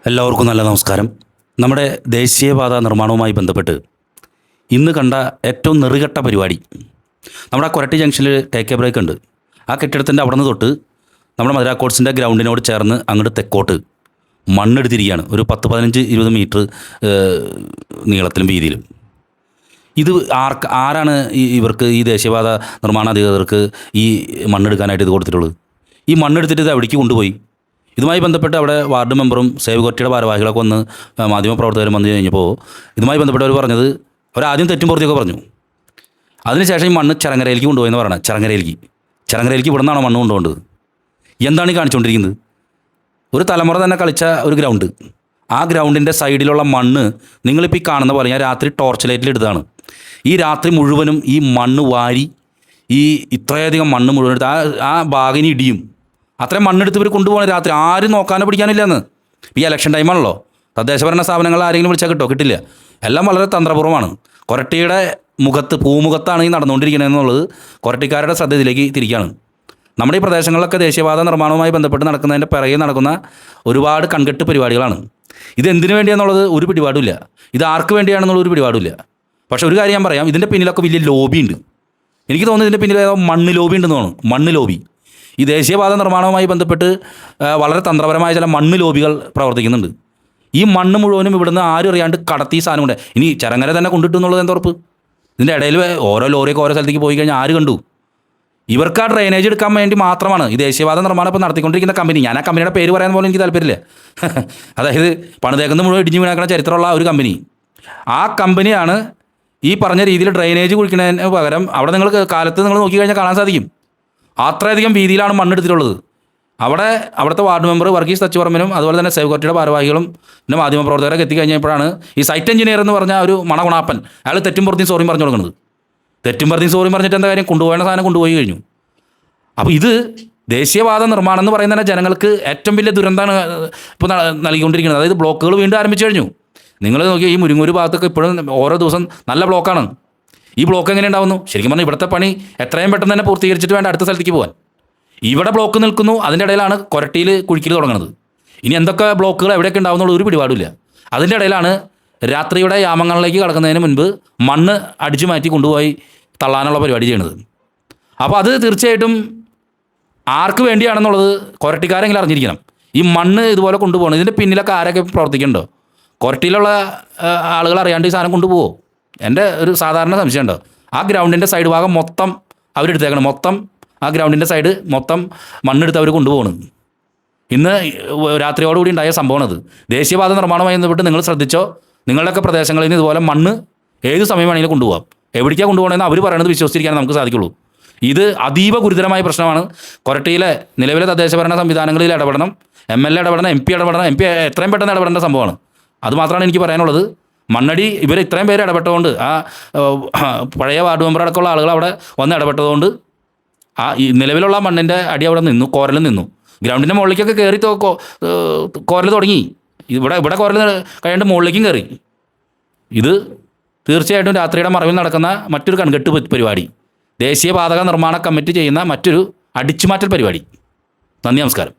എല്ലാവർക്കും നല്ല നമസ്കാരം. നമ്മുടെ ദേശീയപാത നിർമ്മാണവുമായി ബന്ധപ്പെട്ട് ഇന്ന് കണ്ട ഏറ്റവും നെറുകെട്ട പരിപാടി, നമ്മുടെ കൊരട്ടി ജംഗ്ഷനിൽ ടേക്ക് എ ബ്രേക്ക് ഉണ്ട്. ആ കെട്ടിടത്തിൻ്റെ അവിടെ നിന്ന് തൊട്ട് നമ്മുടെ മധുര കോട്ട്സിൻ്റെ ഗ്രൗണ്ടിനോട് ചേർന്ന് അങ്ങോട്ട് തെക്കോട്ട് മണ്ണെടുത്തിരിക്കുകയാണ്. ഒരു 10-15-20 മീറ്റർ നീളത്തിലും വീതിയിലും. ഇത് ആരാണ് ഇവർക്ക്, ഈ ദേശീയപാത നിർമ്മാണ അധികൃതർക്ക് ഈ മണ്ണെടുക്കാനായിട്ട് ഇത് കൊടുത്തിട്ടുള്ളത്? ഈ മണ്ണെടുത്തിട്ട് ഇത് എവിടേക്ക് കൊണ്ടുപോയി? ഇതുമായി ബന്ധപ്പെട്ട് അവിടെ വാർഡ് മെമ്പറും സേവ് കൊരട്ടിയുടെ ഭാരവാഹികളൊക്കെ വന്ന് മാധ്യമപ്രവർത്തകരും വന്നു കഴിഞ്ഞപ്പോൾ ഇതുമായി ബന്ധപ്പെട്ട് അവർ പറഞ്ഞത്, അവരാദ്യം തെറ്റും പുറത്തൊക്കെ പറഞ്ഞു. അതിനുശേഷം ഈ മണ്ണ് ചിറങ്ങരയിലേക്ക് കൊണ്ടുപോയെന്ന് പറയണം. ചിറങ്ങരയിലേക്ക് ഇവിടെ നിന്നാണോ മണ്ണ് കൊണ്ടുപോകേണ്ടത്? എന്താണ് ഈ കാണിച്ചുകൊണ്ടിരിക്കുന്നത്? ഒരു തലമുറ തന്നെ കളിച്ച ഒരു ഗ്രൗണ്ട്, ആ ഗ്രൗണ്ടിൻ്റെ സൈഡിലുള്ള മണ്ണ് നിങ്ങളിപ്പോൾ ഈ കാണുന്ന പോലെ ഞാൻ രാത്രി ടോർച്ച് ലൈറ്റിൽ എടുത്തതാണ്. ഈ രാത്രി മുഴുവനും ഈ മണ്ണ് വാരി, ഈ ഇത്രയധികം മണ്ണ് മുഴുവൻ എടുത്ത് ആ ബാഗിന് ഇടിയും. അത്രയും മണ്ണെടുത്ത് ഇവർ കൊണ്ടുപോകണം രാത്രി. ആരും നോക്കാനോ പിടിക്കാനില്ലെന്ന്. ഈ ഇലക്ഷൻ ടൈമാണല്ലോ, തദ്ദേശഭരണ സ്ഥാപനങ്ങൾ ആരെങ്കിലും വിളിച്ചാൽ കിട്ടില്ല. എല്ലാം വളരെ തന്ത്രപൂർവ്വമാണ്. കൊരട്ടിയുടെ പൂമുഖത്താണ് ഈ നടന്നുകൊണ്ടിരിക്കുന്നത് എന്നുള്ളത് കൊരട്ടിക്കാരുടെ ശ്രദ്ധയിലേക്ക് തിരിക്കുകയാണ്. നമ്മുടെ ഈ പ്രദേശങ്ങളിലൊക്കെ ദേശീയപാത നിർമ്മാണവുമായി ബന്ധപ്പെട്ട് നടക്കുന്നതിൻ്റെ പിറകെ നടക്കുന്ന ഒരുപാട് കൺകെട്ട് പരിപാടികളാണ്. ഇതെന്തിനു വേണ്ടിയാണെന്നുള്ളത് ഒരു പിടിപാടില്ല. ഇത് ആർക്ക് വേണ്ടിയാണെന്നുള്ളത് ഒരു പിടിപാടില്ല. പക്ഷേ ഒരു കാര്യം ഞാൻ പറയാം, ഇതിൻ്റെ പിന്നിലൊക്കെ വലിയ ലോബി ഉണ്ട്. എനിക്ക് തോന്നുന്നു ഇതിൻ്റെ പിന്നിൽ മണ്ണ് ലോബി ഉണ്ടെന്ന് തോന്നുന്നു. മണ്ണ് ലോബി. ഈ ദേശീയപാത നിർമ്മാണവുമായി ബന്ധപ്പെട്ട് വളരെ തന്ത്രപരമായ ചില മണ്ണ് ലോബികൾ പ്രവർത്തിക്കുന്നുണ്ട്. ഈ മണ്ണ് മുഴുവനും ഇവിടുന്ന് ആരും അറിയാണ്ട് കടത്തി സാധനം കൊണ്ട് ഇനി ചിറങ്ങര തന്നെ കൊണ്ടിട്ടു എന്നുള്ളത് എന്താ ഉറപ്പ്? ഇതിൻ്റെ ഇടയിൽ ഓരോ ലോറിയൊക്കെ ഓരോ സ്ഥലത്തേക്ക് പോയി കഴിഞ്ഞാൽ ആര് കണ്ടു? ഇവർക്ക് ആ ഡ്രെയിനേജ് എടുക്കാൻ വേണ്ടി മാത്രമാണ് ഈ ദേശീയപാത നിർമ്മാണം ഇപ്പോൾ നടത്തിക്കൊണ്ടിരിക്കുന്ന കമ്പനി. ഞാൻ ആ കമ്പനിയുടെ പേര് പറയാൻ പോലും എനിക്ക് താല്പര്യമില്ല. അതായത് പണിതേക്കുന്ന മുഴുവൻ ഇടിഞ്ഞു വീണാക്കുന്ന ചരിത്രമുള്ള ഒരു കമ്പനി. ആ കമ്പനിയാണ് ഈ പറഞ്ഞ രീതിയിൽ ഡ്രെയിനേജ് കുഴിക്കുന്നതിന് പകരം അവിടെ നിങ്ങൾ കാലത്ത് നിങ്ങൾ നോക്കിക്കഴിഞ്ഞാൽ കാണാൻ സാധിക്കും, അത്രയധികം വീതിയിലാണ് മണ്ണെടുത്തിട്ടുള്ളത്. അവിടുത്തെ വാർഡ് മെമ്പർ വർഗീസ് തച്ചുപറമ്പിനും അതുപോലെ തന്നെ സേവ് കൊരട്ടിയുടെ ഭാരവാഹികളും പിന്നെ മാധ്യമപ്രവർത്തകരൊക്കെ എത്തിക്കഴിഞ്ഞപ്പോഴാണ് ഈ സൈറ്റ് എഞ്ചിനീയർ എന്ന് പറഞ്ഞ ഒരു മണകുണാപ്പൻ, അയാൾ തെറ്റും പുറത്തും സോറിയും പറഞ്ഞു കൊടുക്കുന്നത്. തെറ്റും പുറത്തും സോറിയും പറഞ്ഞിട്ട് എന്താ കാര്യം? കൊണ്ടുപോകേണ്ട സാധനം കൊണ്ടുപോയി കഴിഞ്ഞു. അപ്പോൾ ഇത് ദേശീയപാത നിർമ്മാണം എന്ന് പറയുന്നത് ജനങ്ങൾക്ക് ഏറ്റവും വലിയ ദുരന്തമാണ് ഇപ്പോൾ നൽകിക്കൊണ്ടിരിക്കുന്നത്. അതായത് ബ്ലോക്കുകൾ വീണ്ടും ആരംഭിച്ചു കഴിഞ്ഞു. നിങ്ങൾ നോക്കിയാൽ ഈ മുരിങ്ങൂർ ഭാഗത്തൊക്കെ ഇപ്പോഴും ഓരോ ദിവസം നല്ല ബ്ലോക്കാണ്. ഈ ബ്ലോക്ക് എങ്ങനെ ഉണ്ടാവുന്നു? ശരിക്കും പറഞ്ഞാൽ ഇവിടുത്തെ പണി എത്രയും പെട്ടെന്ന് തന്നെ പൂർത്തീകരിച്ചിട്ട് വേണ്ട അടുത്ത സ്ഥലത്തേക്ക് പോകാൻ. ഇവിടെ ബ്ലോക്ക് നിൽക്കുന്നു, അതിൻ്റെ ഇടയിലാണ് കൊരട്ടിയിൽ കുഴിക്കൽ തുടങ്ങുന്നത്. ഇനി എന്തൊക്കെ ബ്ലോക്കുകൾ എവിടെയൊക്കെ ഉണ്ടാവുന്നുള്ള ഒരു പിടിപാടില്ല. അതിൻ്റെ ഇടയിലാണ് രാത്രിയുടെ യാമങ്ങളിലേക്ക് കടക്കുന്നതിന് മുൻപ് മണ്ണ് അടിച്ചു മാറ്റി കൊണ്ടുപോയി തള്ളാനുള്ള പരിപാടി ചെയ്യുന്നത്. അപ്പോൾ അത് തീർച്ചയായിട്ടും ആർക്ക് വേണ്ടിയാണെന്നുള്ളത് കൊരട്ടിക്കാരെങ്കിലും അറിഞ്ഞിരിക്കണം. ഈ മണ്ണ് ഇതുപോലെ കൊണ്ടുപോകണം, ഇതിൻ്റെ പിന്നിലൊക്കെ ആരൊക്കെ പ്രവർത്തിക്കുന്നുണ്ടോ? കൊരട്ടിയിലുള്ള ആളുകൾ അറിയാണ്ട് ഈ സാധനം കൊണ്ടുപോകുമോ? എൻ്റെ ഒരു സാധാരണ സംശയം ഉണ്ടോ? ആ ഗ്രൗണ്ടിൻ്റെ സൈഡ് ഭാഗം മൊത്തം അവരെടുത്തേക്കണം. ആ ഗ്രൗണ്ടിൻ്റെ സൈഡ് മൊത്തം മണ്ണെടുത്ത് അവർ കൊണ്ടുപോകണം. ഇന്ന് രാത്രിയോടുകൂടി ഉണ്ടായ സംഭവമാണത്. ദേശീയപാത നിർമ്മാണവുമായി ബന്ധപ്പെട്ട് നിങ്ങൾ ശ്രദ്ധിച്ചോ, നിങ്ങളുടെയൊക്കെ പ്രദേശങ്ങളിൽ നിന്ന് ഇതുപോലെ മണ്ണ് ഏത് സമയം വേണമെങ്കിലും കൊണ്ടുപോകാം. എവിടേക്കാണ് കൊണ്ടുപോകണമെന്ന് അവർ പറയുന്നത് വിശ്വസിച്ചിരിക്കാൻ നമുക്ക് സാധിക്കുള്ളൂ. ഇത് അതീവ ഗുരുതരമായ പ്രശ്നമാണ്. കൊരട്ടിയിലെ നിലവിലെ തദ്ദേശഭരണ സംവിധാനങ്ങളിൽ ഇടപെടണം, MLA ഇടപെടണം, MP ഇടപെടണം. MP എത്രയും പെട്ടെന്ന് ഇടപെടേണ്ട സംഭവമാണ്. അതുമാത്രമാണ് എനിക്ക് പറയാനുള്ളത്. മണ്ണടി ഇവർ ഇത്രയും പേര് ഇടപെട്ടതുകൊണ്ട്, ആ പഴയ വാർഡ് മെമ്പർ അടക്കമുള്ള ആളുകൾ അവിടെ വന്ന് ഇടപെട്ടതുകൊണ്ട് ഈ നിലവിലുള്ള മണ്ണിൻ്റെ അടി അവിടെ നിന്നു, കോരലും നിന്നു. ഗ്രൗണ്ടിൻ്റെ മുകളിലേക്കൊക്കെ കയറി കോരൽ തുടങ്ങി. ഇവിടെ കോരൽ കഴിയാണ്ട് മുകളിലേക്കും കയറി. ഇത് തീർച്ചയായിട്ടും രാത്രിയുടെ മറവിൽ നടക്കുന്ന മറ്റൊരു കൺകെട്ട് പരിപാടി, ദേശീയപാത നിർമ്മാണ കമ്മിറ്റി ചെയ്യുന്ന മറ്റൊരു അടിച്ചുമാറ്റൽ പരിപാടി. നന്ദി, നമസ്കാരം.